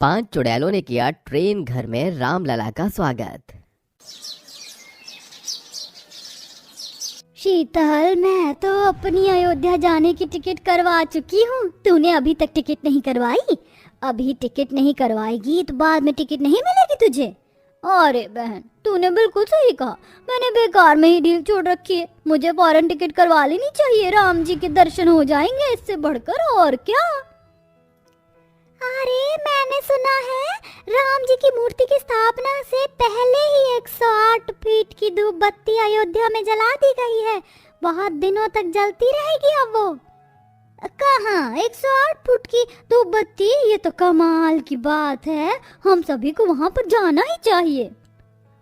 5 चुड़ैलों ने किया ट्रेन घर में रामलला का स्वागत। शीतल, मैं तो अपनी अयोध्या जाने की टिकट करवा चुकी हूँ। तूने अभी तक टिकट नहीं करवाई? अभी टिकट नहीं करवाएगी तो बाद में टिकट नहीं मिलेगी तुझे। अरे बहन, तूने बिल्कुल सही कहा। मैंने बेकार में ही डील छोड़ रखी है। मुझे फौरन टिकट करवा लेनी चाहिए। राम जी के दर्शन हो जाएंगे, इससे बढ़कर और क्या। अरे मैंने सुना है राम जी की मूर्ति की स्थापना से पहले ही 108 फीट की धूप बत्ती अयोध्या में जला दी गई है। बहुत दिनों तक जलती रहेगी अब वो। कहाँ 108 फुट की धूप बत्ती? ये तो कमाल की बात है। हम सभी को वहाँ पर जाना ही चाहिए।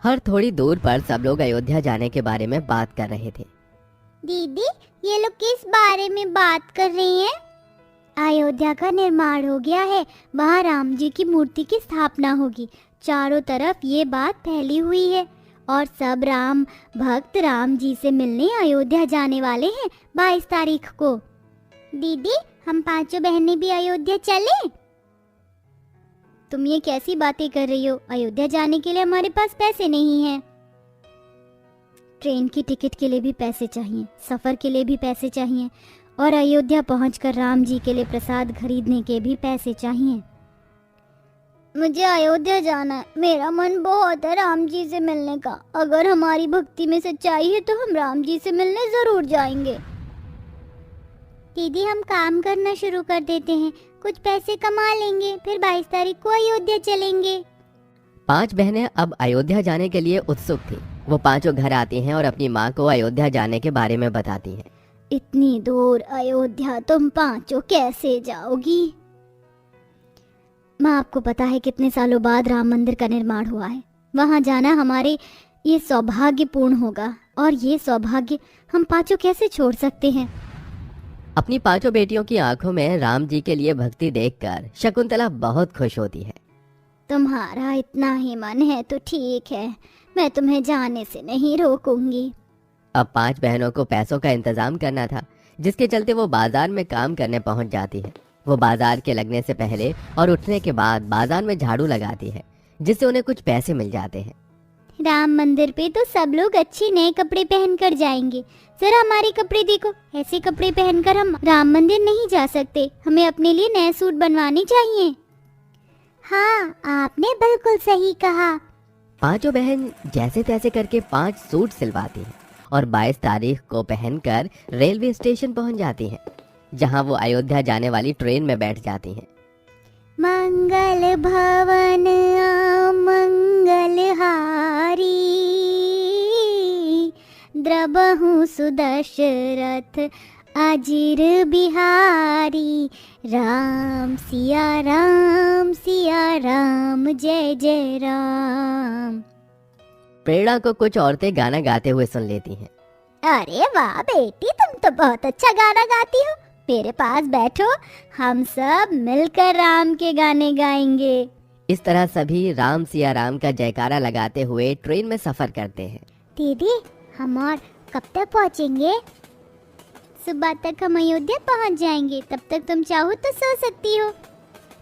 हर थोड़ी दूर पर सब लोग अयोध्या जाने के बारे में बात कर रहे थे। दीदी, ये लोग किस बारे में बात कर रही हैं? अयोध्या का निर्माण हो गया है, वहाँ राम जी की मूर्ति की स्थापना होगी। चारों तरफ ये बात फैली हुई है और सब राम भक्त राम जी से मिलने अयोध्या जाने वाले हैं 22 तारीख को। दीदी, हम पांचों बहनें भी अयोध्या चलें? तुम ये कैसी बातें कर रही हो? अयोध्या जाने के लिए हमारे पास पैसे नहीं हैं। ट्रेन की टिकट के लिए भी पैसे चाहिए, सफर के लिए भी पैसे चाहिए और अयोध्या पहुंचकर राम जी के लिए प्रसाद खरीदने के भी पैसे चाहिए। मुझे अयोध्या जाना है। मेरा मन बहुत है राम जी से मिलने का। अगर हमारी भक्ति में सच्चाई है तो हम राम जी से मिलने जरूर जाएंगे। दीदी, हम काम करना शुरू कर देते हैं, कुछ पैसे कमा लेंगे, फिर 22 तारीख को अयोध्या चलेंगे। 5 बहनें अब अयोध्या जाने के लिए उत्सुक थी। वो पांचों घर आती हैं और अपनी माँ को अयोध्या जाने के बारे में बताती हैं। इतनी दूर अयोध्या तुम पांचों कैसे जाओगी? माँ, आपको पता है कितने सालों बाद राम मंदिर का निर्माण हुआ है। वहाँ जाना हमारे ये सौभाग्यपूर्ण होगा और ये सौभाग्य हम पांचों कैसे छोड़ सकते हैं। अपनी 5 बेटियों की आंखों में राम जी के लिए भक्ति देखकर शकुंतला बहुत खुश होती है। तुम्हारा इतना ही मन है तो ठीक है, मैं तुम्हें जाने से नहीं रोकूंगी। अब 5 बहनों को पैसों का इंतजाम करना था, जिसके चलते वो बाजार में काम करने पहुंच जाती है। वो बाजार के लगने से पहले और उठने के बाद बाजार में झाड़ू लगाती है, जिससे उन्हें कुछ पैसे मिल जाते हैं। राम मंदिर पे तो सब लोग अच्छे नए कपड़े पहनकर जाएंगे। जरा हमारे कपड़े देखो। ऐसे कपड़े पहनकर हम राम मंदिर नहीं जा सकते। हमें अपने लिए नए सूट बनवाने चाहिए। हाँ, आपने बिल्कुल सही कहा। 5 बहन जैसे तैसे करके 5 सूट सिलवाती हैं और 22 तारीख को पहनकर रेलवे स्टेशन पहुंच जाती हैं, जहां वो अयोध्या जाने वाली ट्रेन में बैठ जाती हैं। मंगल भवन मंगलहारी, द्रबहु सुदशरथ अजीर बिहारी। राम सिया राम जय जय राम। प्रेरणा को कुछ औरतें गाना गाते हुए सुन लेती हैं। अरे वाह बेटी, तुम तो बहुत अच्छा गाना गाती हो। मेरे पास बैठो, हम सब मिलकर राम के गाने गाएंगे। इस तरह सभी राम सिया राम का जयकारा लगाते हुए ट्रेन में सफर करते हैं। दीदी, हम और कब तक पहुंचेंगे? सुबह तक हम अयोध्या पहुंच जाएंगे। तब तक तुम चाहो तो सो सकती हो।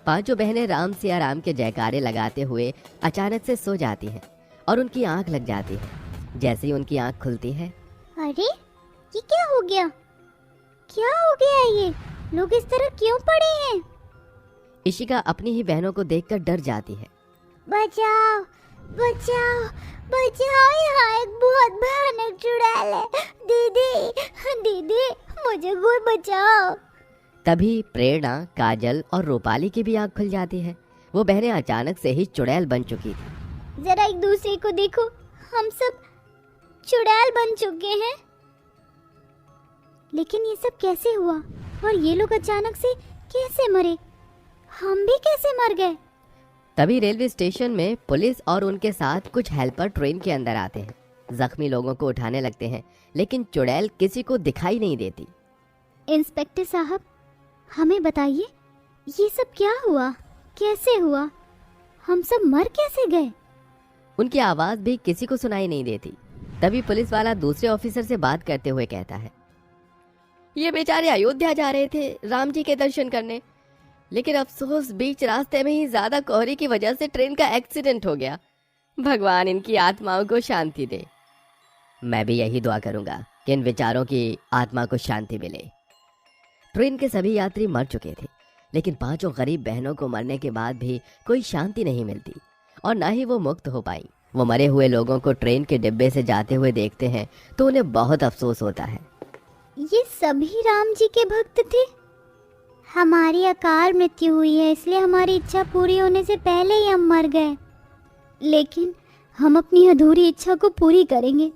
5 बहनें राम सिया राम के जयकारे लगाते हुए अचानक से सो जाती हैं और उनकी आंख लग जाती है। जैसे ही उनकी आंख खुलती है, अरे ये क्या हो गया? क्या हो गया है? ये लोग इस तरह क्यों पड़े हैं? इशिका अपनी ही बहनों को देखकर डर जाती है। बचाओ बचाओ बचाओ, यहाँ एक बहुत भयानक चुड़ैल है। दीदी दीदी, मुझे कोई बचाओ। तभी प्रेरणा, काजल और रूपाली की भी आंख खुल जाती है। वो बहनें अचानक से ही चुड़ैल बन चुकी थी। जरा एक दूसरे को देखो, हम सब चुड़ैल बन चुके हैं। लेकिन ये सब कैसे हुआ और ये लोग अचानक से कैसे मरे? हम भी कैसे मर गए? तभी रेलवे स्टेशन में पुलिस और उनके साथ कुछ हेल्पर ट्रेन के अंदर आते हैं। जख्मी लोगों को उठाने लगते हैं, लेकिन चुड़ैल किसी को दिखाई नहीं देती। इंस्पेक्टर साहब, हमें बताइए ये सब क्या हुआ, कैसे हुआ? हम सब मर कैसे गए? उनकी आवाज भी किसी को सुनाई नहीं देती। तभी पुलिस वाला दूसरे ऑफिसर से बात करते हुए कहता है, ये बेचारे अयोध्या जा रहे थे राम जी के दर्शन करने। लेकिन अफसोस बीच रास्ते में ही ज्यादा कोहरे की वजह से ट्रेन का एक्सीडेंट हो गया। भगवान इनकी आत्माओं को शांति दे। मैं भी यही दुआ करूंगा कि इन विचारों की आत्मा को शांति मिले। ट्रेन के सभी यात्री मर चुके थे, लेकिन पांचों गरीब बहनों को मरने के बाद भी कोई शांति नहीं मिलती और ना ही वो मुक्त हो पाई। वो मरे हुए लोगों को ट्रेन के डिब्बे से जाते हुए देखते हैं तो उन्हें बहुत अफसोस होता है। ये सभी राम जी के भक्त थे। हमारी अकाल मृत्यु हुई है, इसलिए हमारी इच्छा पूरी होने से पहले ही हम मर गए। लेकिन हम अपनी अधूरी इच्छा को पूरी करेंगे।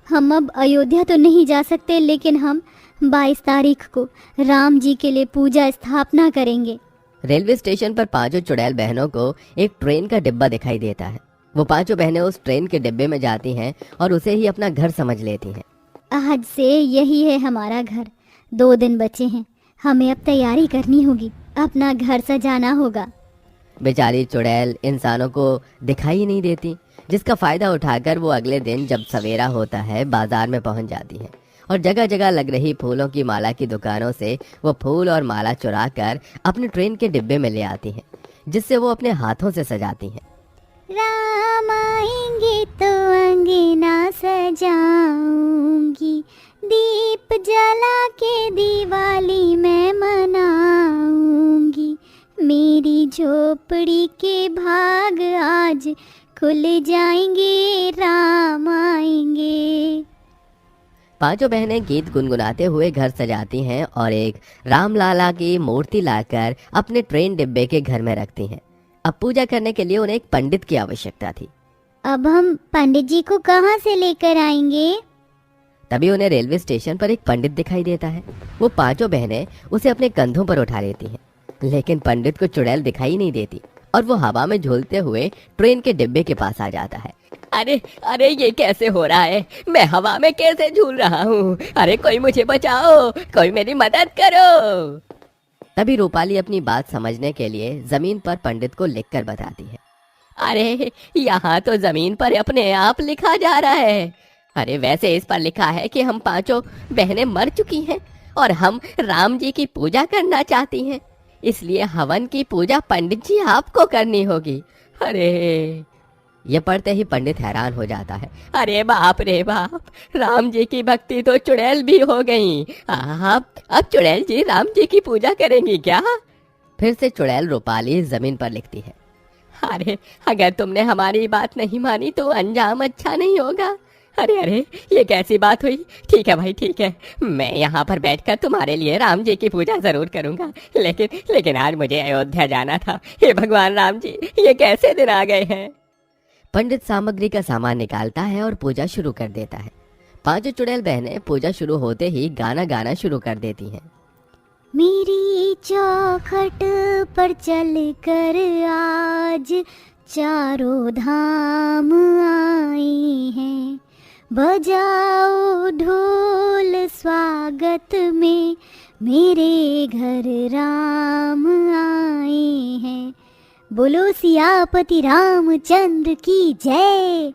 हम अब अयोध्या तो नहीं जा सकते, लेकिन हम 22 तारीख को राम जी के लिए पूजा स्थापना करेंगे। रेलवे स्टेशन पर पांचों चुड़ैल बहनों को एक ट्रेन का डिब्बा दिखाई देता है। वो पांचों बहनें उस ट्रेन के डिब्बे में जाती हैं और उसे ही अपना घर समझ लेती हैं। आज से यही है हमारा घर। 2 दिन बचे हैं, हमें अब तैयारी करनी होगी, अपना घर सजाना होगा। बेचारी चुड़ैल इंसानों को दिखाई नहीं देती, जिसका फायदा उठाकर वो अगले दिन जब सवेरा होता है बाजार में पहुंच जाती है और जगह जगह लग रही फूलों की माला की दुकानों से वो फूल और माला चुरा कर अपने ट्रेन के डिब्बे में ले आती हैं, जिससे वो अपने हाथों से सजाती हैं। राम आएंगे तो अंगना सजाऊंगी, दीप जला के दिवाली मैं मनाऊंगी, मेरी झोपड़ी के भाग आज खुल जाएंगे, राम आएंगे। पांचों बहनें गीत गुनगुनाते हुए घर सजाती हैं और एक रामलाला की मूर्ति लाकर अपने ट्रेन डिब्बे के घर में रखती हैं। अब पूजा करने के लिए उन्हें एक पंडित की आवश्यकता थी। अब हम पंडित जी को कहाँ से लेकर आएंगे? तभी उन्हें रेलवे स्टेशन पर एक पंडित दिखाई देता है। वो पांचों बहनें उसे अपने कंधों पर उठा लेती हैं, लेकिन पंडित को चुड़ैल दिखाई नहीं देती और वो हवा में झूलते हुए ट्रेन के डिब्बे के पास आ जाता है। अरे अरे, ये कैसे हो रहा है? मैं हवा में कैसे झूल रहा हूँ? अरे कोई मुझे बचाओ, कोई मेरी मदद करो। तभी रूपाली अपनी बात समझने के लिए जमीन पर पंडित को लिखकर बताती है। अरे यहाँ तो जमीन पर अपने आप लिखा जा रहा है। अरे वैसे इस पर लिखा है कि हम पांचों बहनें मर चुकी हैं और हम राम जी की पूजा करना चाहती हैं, इसलिए हवन की पूजा पंडित जी आपको करनी होगी। अरे ये पढ़ते ही पंडित हैरान हो जाता है। अरे बाप रे बाप, राम जी की भक्ति तो चुड़ैल भी हो गई। आप अब चुड़ैल जी राम जी की पूजा करेंगी क्या? फिर से चुड़ैल रूपाली जमीन पर लिखती है। अरे अगर तुमने हमारी बात नहीं मानी तो अंजाम अच्छा नहीं होगा। अरे अरे, ये कैसी बात हुई? ठीक है भाई, ठीक है, मैं यहाँ पर बैठकर तुम्हारे लिए राम जी की पूजा जरूर करूंगा, लेकिन आज मुझे अयोध्या जाना था। हे भगवान राम जी, ये कैसे दिन आ गए हैं? पंडित सामग्री का सामान निकालता है और पूजा शुरू कर देता है। पांचों चुड़ैल बहनें पूजा शुरू होते ही गाना गाना शुरू कर देती हैं। मेरी चौखट पर चल कर आज चारों धाम आए हैं, बजाओ ढोल स्वागत में, मेरे घर राम आए हैं, बोलो सियापति रामचंद्र की जय।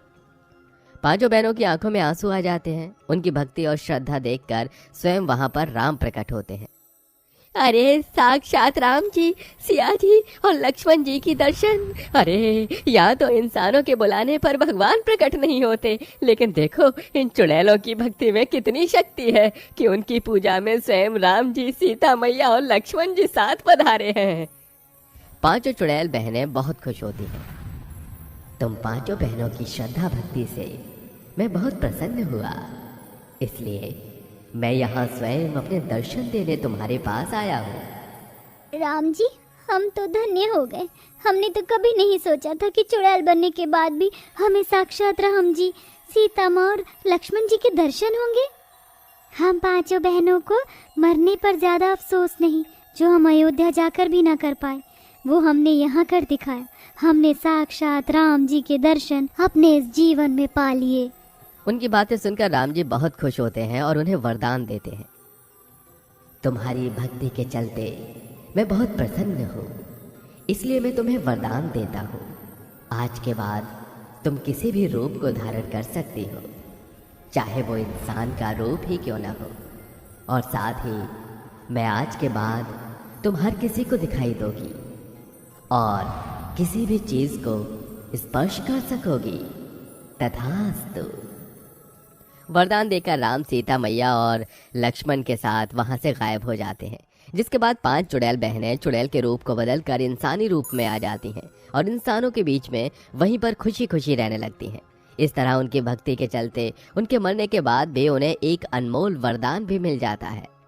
पांचों बहनों की आंखों में आंसू आ जाते हैं। उनकी भक्ति और श्रद्धा देखकर स्वयं वहां पर राम प्रकट होते हैं। अरे साक्षात राम जी, सिया जी और लक्ष्मण जी की दर्शन। अरे यहाँ तो इंसानों के बुलाने पर भगवान प्रकट नहीं होते, लेकिन देखो इन चुड़ैलों की भक्ति में कितनी शक्ति है कि उनकी पूजा में स्वयं राम जी, सीता मैया और लक्ष्मण जी साथ पधारे हैं। पांचों चुड़ैल बहनें बहुत खुश होती हैं। तुम पांचों बहनों की श्रद्धा भक्ति से मैं बहुत प्रसन्न हुआ, इसलिए मैं यहाँ स्वयं अपने दर्शन देने तुम्हारे पास आया हूँ। राम जी, हम तो धन्य हो गए। हमने तो कभी नहीं सोचा था कि चुड़ैल बनने के बाद भी हमें साक्षात राम जी, सीता माँ और लक्ष्मण जी के दर्शन होंगे। हम पांचों बहनों को मरने पर ज्यादा अफसोस नहीं, जो हम अयोध्या जाकर भी ना कर पाए, वो हमने यहाँ कर दिखाया। हमने साक्षात राम जी के दर्शन अपने इस जीवन में पा लिए। उनकी बातें सुनकर राम जी बहुत खुश होते हैं और उन्हें वरदान देते हैं। तुम्हारी भक्ति के चलते मैं बहुत प्रसन्न हूँ, इसलिए मैं तुम्हें वरदान देता हूँ। आज के बाद तुम किसी भी रूप को धारण कर सकती हो, चाहे वो इंसान का रूप ही क्यों न हो। और साथ ही मैं आज के बाद तुम हर किसी को दिखाई दोगी और किसी भी चीज को स्पर्श कर सकोगी। तथास्तु। वरदान देकर राम सीता मैया और लक्ष्मण के साथ वहां से गायब हो जाते हैं। जिसके बाद 5 चुड़ैल बहनें चुड़ैल के रूप को बदलकर इंसानी रूप में आ जाती हैं और इंसानों के बीच में वहीं पर खुशी खुशी रहने लगती हैं। इस तरह उनकी भक्ति के चलते उनके मरने के बाद भी उन्हें एक अनमोल वरदान भी मिल जाता है।